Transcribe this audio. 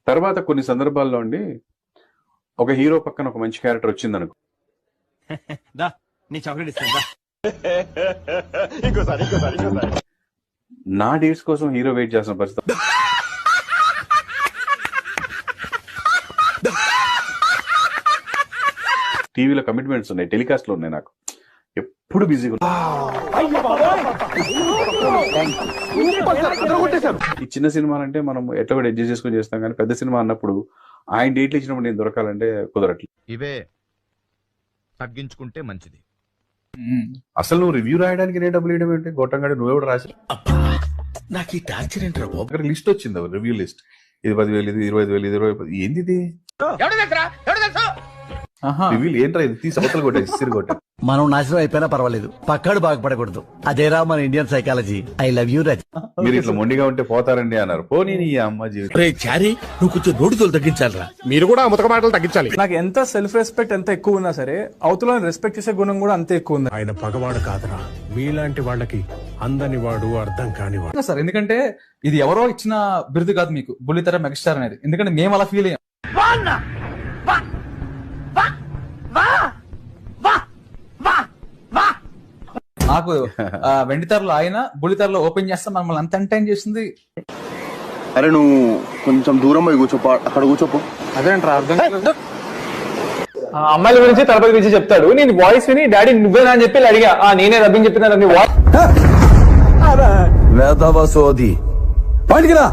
తర్వాత కొన్ని సందర్భాల్లో అండి ఒక హీరో పక్కన ఒక మంచి క్యారెక్టర్ వచ్చింది అనుకో, నీ చాక్లెట్ ఇస్తా. నా డేట్స్ కోసం హీరో వెయిట్ చేస్తున్న పరిస్థితి. టీవీలో కమిట్మెంట్స్ ఉన్నాయి, టెలికాస్ట్లు ఉన్నాయి, నాకు ఎప్పుడు బిజీగా. ఈ చిన్న సినిమాలు అంటే మనం ఎట్లా కూడా అడ్జస్ట్ చేసుకొని చేస్తాం, కానీ పెద్ద సినిమా అన్నప్పుడు ఆయన డేట్లు ఇచ్చినప్పుడు నేను దొరకాలంటే కుదరట్లేదు. ఇవే తగ్గించుకుంటే మంచిది. అసలు నువ్వు రివ్యూ రాయడానికి నేను డబ్బులు ఇవ్వడం ఏంటి? గొట్టంగాడి నువ్వెవడు రాసి నాకు ఈ టార్చర్ ఏంట్రా బాబు? అక్కడ లిస్ట్ వచ్చింది, రివ్యూ లిస్ట్. ఇది 10,000, ఇది 25,000, ఇది 20,000. ఏంది ఇది? రివ్యూలు ఏంట్రా ఇది? తీసి అవతలు కొట్టే సిరి కొట్టే. మనం నాశనం అయిపోయినా పర్వాలేదు, పక్కాడు బాగుపడకూడదు. అదేరా మన Indian psychology. I love you Raj. మీరు ఇట్లా మొండిగా ఉంటే పోతారండి అన్నారు. పోనీ నీ అమ్మ జీవితం. చారీ నువ్వు కొంచెం నోటితోలు తగ్గించాలరా. మీరు కూడా ముతక మాటలు తగ్గించాలి. నాకు ఎంత సెల్ఫ్ రెస్పెక్ట్ ఎంత ఎక్కువ ఉన్నా సరే, అవతల రెస్పెక్ట్ చేసే గుణం కూడా అంతే ఎక్కువ ఉంది. ఆయన పగవాడు కాదురా, మీలాంటి వాళ్ళకి అందని వాడు, అర్థం కానివాడు సార్. ఎందుకంటే ఇది ఎవరో ఇచ్చిన బిరుదు కాదు మీకు, బుల్లితెర మెగాస్టార్ అనేది. ఎందుకంటే మేము అలా ఫీల్ అయ్యాం. నాకు వెండితెరలో ఆయన, బుల్లితెరలో ఓపెన్ చేస్తా మమ్మల్ని అంత ఎంటర్టైన్ చేసింది. అరే నువ్వు కొంచెం దూరం పోయి కూర్చోపో, అక్కడ కూర్చోపో. అదేంట్రా అర్థం. అమ్మాయిల గురించి తలపతి గురించి చెప్తాడు. నేను వాయిస్ విని డాడీ నువ్వేనా అని చెప్పి అడిగా. నేనే రబ్బింగ్ చెప్పిన వేదవ సోది. బయటికి రా.